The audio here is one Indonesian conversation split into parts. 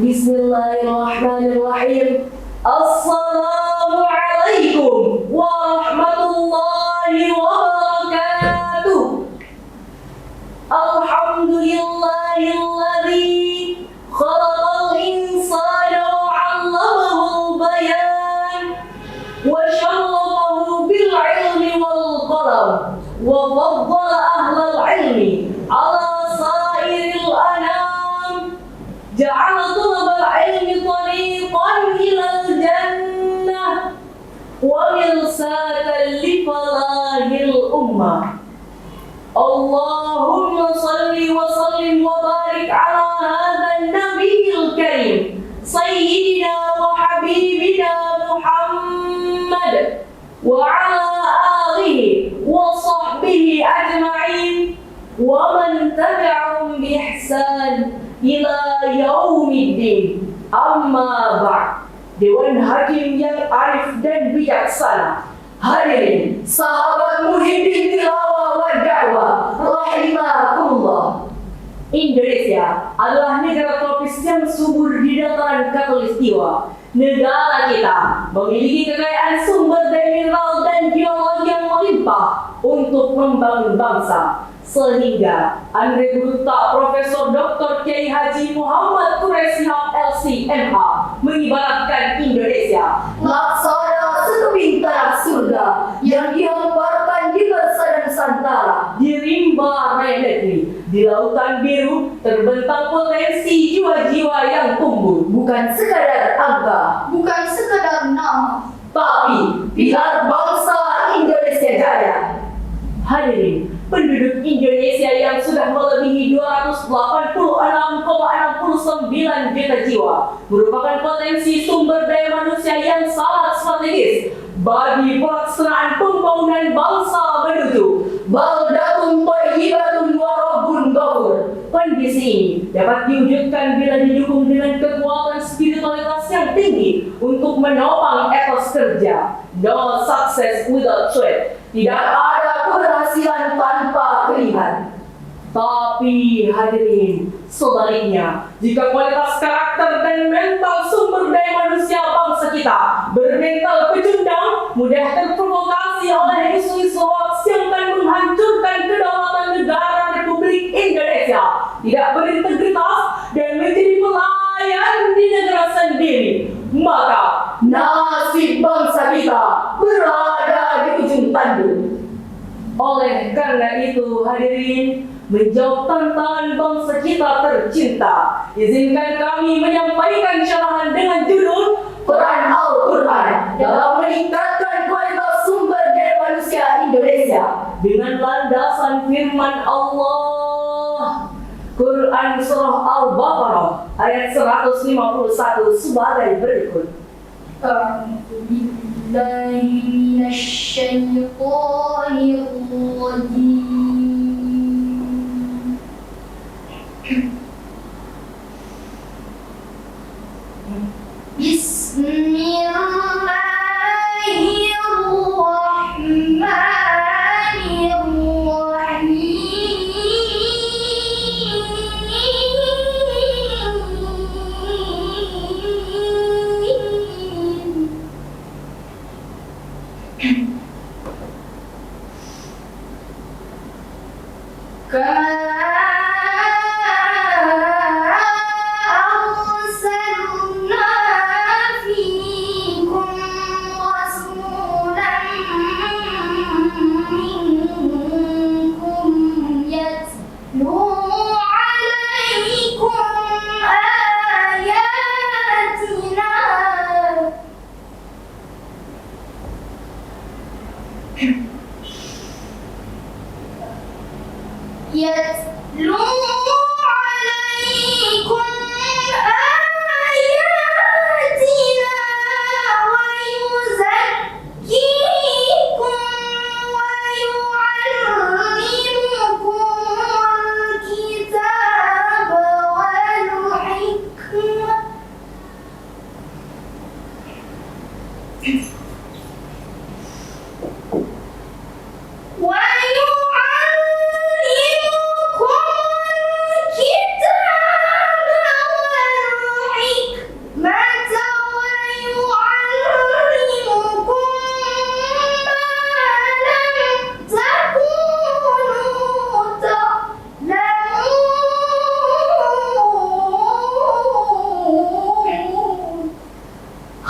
Bismillahirrahmanirrahim. Assalamualaikum warahmatullahi wabarakatuh. Alhamdulillahilladzi khalaqal insana wa 'allamahul bayan wa syarrafahu bil 'ilmi wal qalam wa faddala ahlal 'ilmi 'ala sairil anam. Ja'ala tulabal 'ilmi tariqan ilal jannah wa milsatan li falahil ummah. Allahumma salli wa sallim wa barik ala hadhan nabiyil karim sayyidina wa habibina Muhammad wa ala alihi wa sahbihi ajma'in wa man tabi'ahum bi ihsan ila yaumiddin. Amma ba'd. Dewan Hakim yang arif dan bijaksana, hadirin sahabat muhibbin tilawah wa dakwah rahimakumullah. Indonesia adalah negara tropis yang subur di dataran khatulistiwa. Negara kita memiliki kekayaan sumber daya mineral dan geologi yang melimpah untuk membangun bangsa. Sehingga Andre Gurta Profesor Dr. Kiai Haji Muhammad Quraisy Shihab LC MH mengibaratkan Indonesia laksana setebing tanah surga yang dihamparkan di bersada Nusantara, di rimba raya negeri, di lautan biru terbentang potensi jiwa-jiwa yang tumbuh, bukan sekadar angka, bukan sekadar nama, tapi pilar bangsa Indonesia Jaya. Hadirin, penduduk Indonesia yang sudah melebihi 286,69 juta jiwa merupakan potensi sumber daya manusia yang sangat strategis bagi pelaksanaan pembangunan bangsa menuju baldatun thayyibatun wa rabbun ghafur. Kondisi ini dapat diwujudkan bila didukung dengan kekuatan spiritualitas yang tinggi untuk menopang etos kerja. No success without sweat. Tidak ada keberhasilan tanpa keringat. Tapi hadirin, sebaliknya, jika kualitas karakter dan mental sumber daya manusia bangsa kita bermental pecundang, mudah terprovokasi oleh isu-isu hoax yang akan menghancurkan kedaulatan negara Republik Indonesia, tidak berintegritas dan menjadi pelayan di negara sendiri, maka nasib bangsa kita berada di ujung tanduk. Oleh karena itu, hadirin, menjawab tantangan bangsa kita tercinta, izinkan kami menyampaikan syarahan dengan judul Peran Al-Quran dalam meningkatkan kualitas sumber daya manusia Indonesia dengan landasan firman Allah. Quran Surah Al-Baqarah ayat 151 sebagai berikut. Billahi minasyaitonir rajim.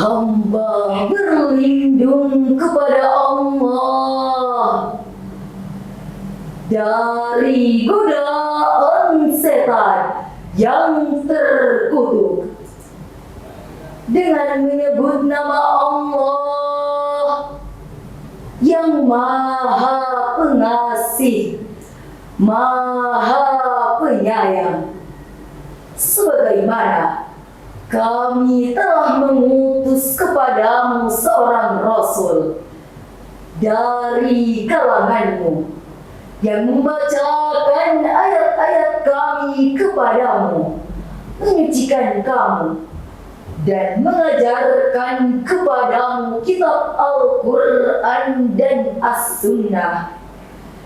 Hamba berlindung kepada Allah dari godaan setan yang terkutuk dengan menyebut nama Allah yang Maha Pengasih, Maha Penyayang. Sebagaimana kami telah mengutus kepadamu seorang Rasul dari kalanganmu yang membacakan ayat-ayat kami kepadamu, menyucikan kamu, dan mengajarkan kepadamu kitab Al-Quran dan As-Sunnah,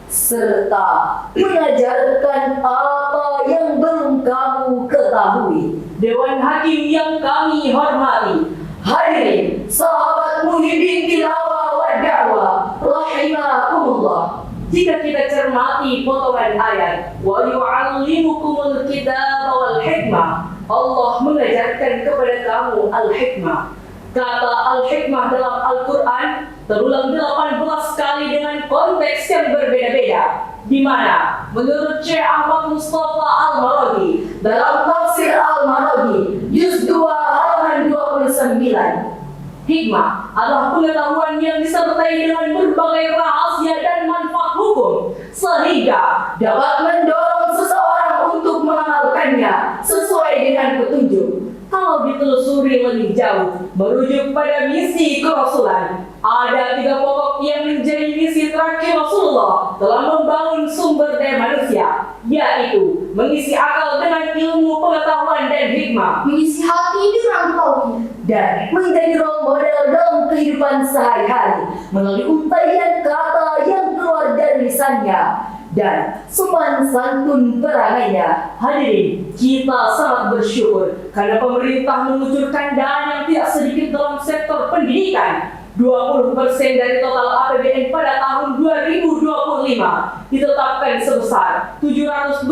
serta mengajarkan apa yang belum kamu ketahui. Dewan Hakim yang kami hormati, hadirin sahabat Muhyiddin Tilawah wa Da'wah rahimakumullah. Jika kita cermati potongan ayat wa yu'allimukumul kitaba wal hikmah, Allah mengajarkan kepada kamu al-hikmah. Kata al-hikmah dalam Al-Quran terulang 18 kali dengan konteks yang berbeda-beda, di mana menurut Syekh Ahmad Mustafa Al-Maraghi dalam tafsir Al-Maraghi juz 2 halaman 29, hikmah adalah pengetahuan yang disertai dengan berbagai rahasia dan manfaat hukum sehingga dapat mendorong seseorang untuk mengamalkannya sesuai dengan petunjuk. Kalau ditelusuri lebih jauh, merujuk pada misi kerasulan, ada 3 pokok yang menjadi misi terakhir Rasulullah dalam membangun sumber daya manusia, yaitu mengisi akal dengan ilmu, pengetahuan, dan hikmah, mengisi hati dengan tauhid, dan menjadi role model dalam kehidupan sehari-hari melalui untaian kata yang keluar dari lisannya dan sopan santun perangainya. Hadirin, kita sangat bersyukur karena pemerintah mengucurkan dana yang tidak sedikit dalam sektor pendidikan. 20% dari total APBN pada tahun 2025 ditetapkan sebesar 724,3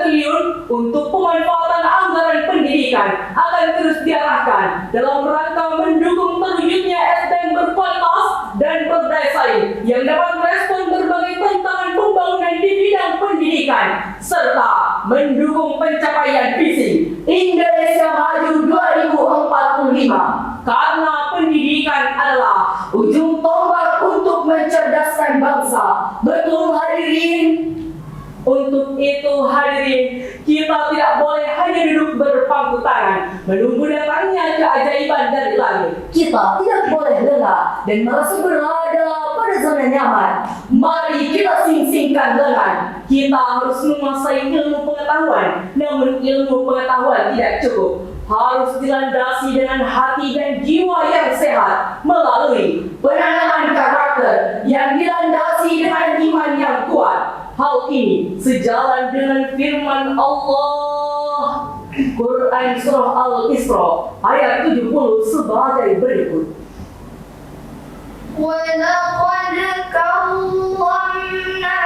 triliun untuk pemanfaatan anggaran pendidikan akan terus diarahkan dalam rangka mendukung terwujudnya SDM berkualitas dan berdaya saing yang dapat merespon berbagai tantangan pembangunan di bidang pendidikan serta mendukung pencapaian visi Indonesia Maju 2045. Karena pendidikan adalah ujung tombak untuk mencerdaskan bangsa. Betul hadirin? Untuk itu hadirin, kita tidak boleh hanya duduk berpangku tangan menunggu datangnya keajaiban dari langit. Kita tidak boleh lengah dan merasa berada pada zona nyaman. Mari kita sing-singkan lengan. Kita harus menguasai ilmu pengetahuan, namun ilmu pengetahuan tidak cukup. Harus dilandasi dengan hati dan jiwa yang sehat melalui penanaman karakter yang dilandasi dengan iman yang kuat. Hal ini sejalan dengan firman Allah Quran Surah Al-Isra ayat 70 sebagai berikut. وَلَقَدْ كَرَّمْنَا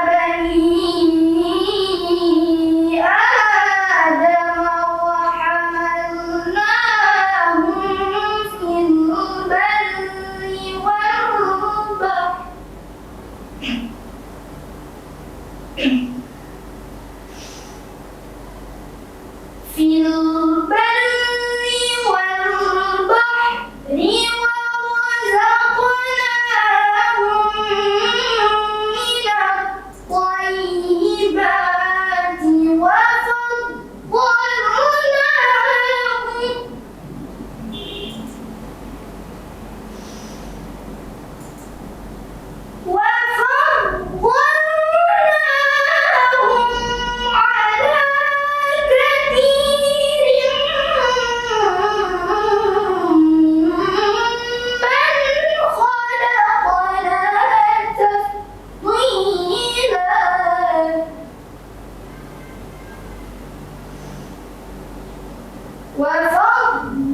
بَنِي آدَمَ وَحَمَلْنَاهُمْ فِي الْبَرِّ وَالْبَحْرِ وَفَضَّلْنَاهُمْ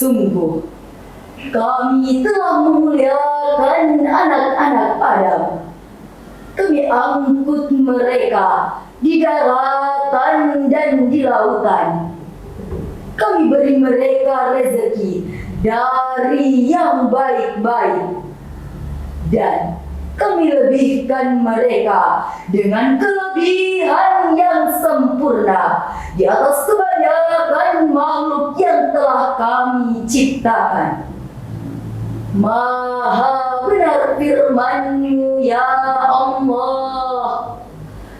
Sungguh, kami telah memuliakan anak-anak Adam. Kami angkut mereka di daratan dan di lautan. Kami beri mereka rezeki dari yang baik-baik. Dan kami lebihkan mereka dengan kelebihan yang sempurna di atas kebanyakan makhluk yang telah kami ciptakan. Maha benar firman-Mu ya Allah,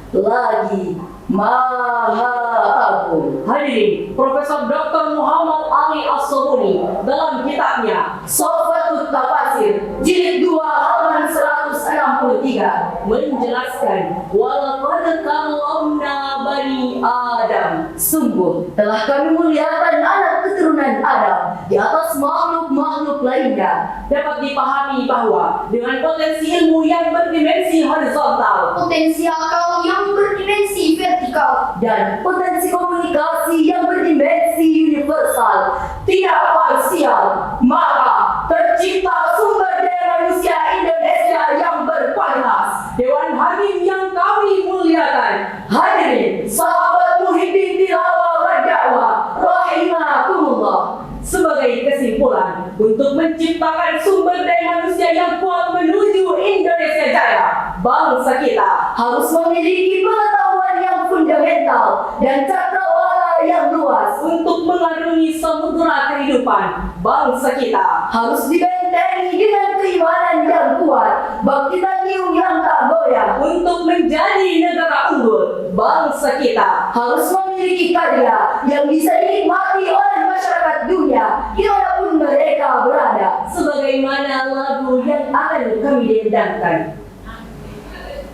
lagi Maha Agung. Hadirin, Profesor Dr. Muhammad Ali As-Sabuni dalam kitabnya Sofatut Tafasir jilid 2 halaman 163 menjelaskan, walaqad karramna bani Adam. Sungguh telah kami muliakan anak keturunan Adam di atas makhluk-makhluk lainnya. Dapat dipahami bahwa dengan potensi ilmu yang berdimensi horizontal, Potensi akal yang berdimensi vertikal, dan potensi komunikasi yang berdimensi universal, tidak parsial, maka tercipta sumber daya manusia Indonesia yang berkualitas. Dewan Hakim yang kami muliakan, hadirin sahabat Muhyiddin Tilawah wa Dakwah rahimakumullah. Sebagai kesimpulan, untuk menciptakan sumber daya manusia yang kuat menuju Indonesia Jaya, bangsa kita harus memiliki pengetahuan yang fundamental dan cakrawala yang luas untuk mengarungi samudera kehidupan. Bangsa kita harus dibentengi dengan keimanan yang kuat, baptitanium yang tak goyah untuk menjadi negara unggul. Bangsa kita harus memiliki karya yang bisa dinikmati oleh masyarakat dunia dimanapun mereka berada, sebagaimana lagu yang akan kami dendangkan.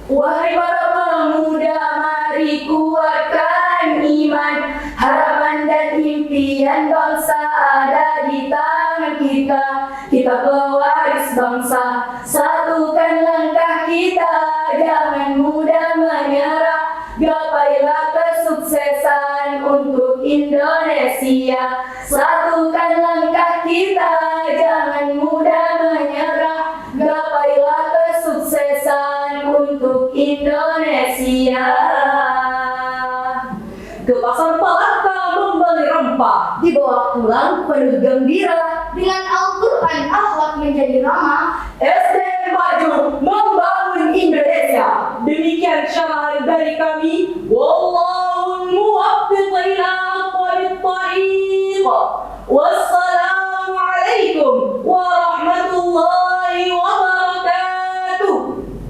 Wahai para pemuda, mari kuatkan iman, harapan dan impian bangsa ada di tangan kita. Kita pewaris bangsa, satukan langkah kita, jangan mudah menyerah. Gapailah kesuksesan untuk Indonesia, satukan langkah kita, jangan mudah menyerah. Gapailah kesuksesan untuk Indonesia. Ke pasar Palaka membeli rempah, dibawa pulang penuh gembira. dengan Al-Quran akhlak menjadi ramah. SDM maju membangun Indonesia. Demikian syarah dari kami. Wallahu muwaffiq ila aqwamit thariq.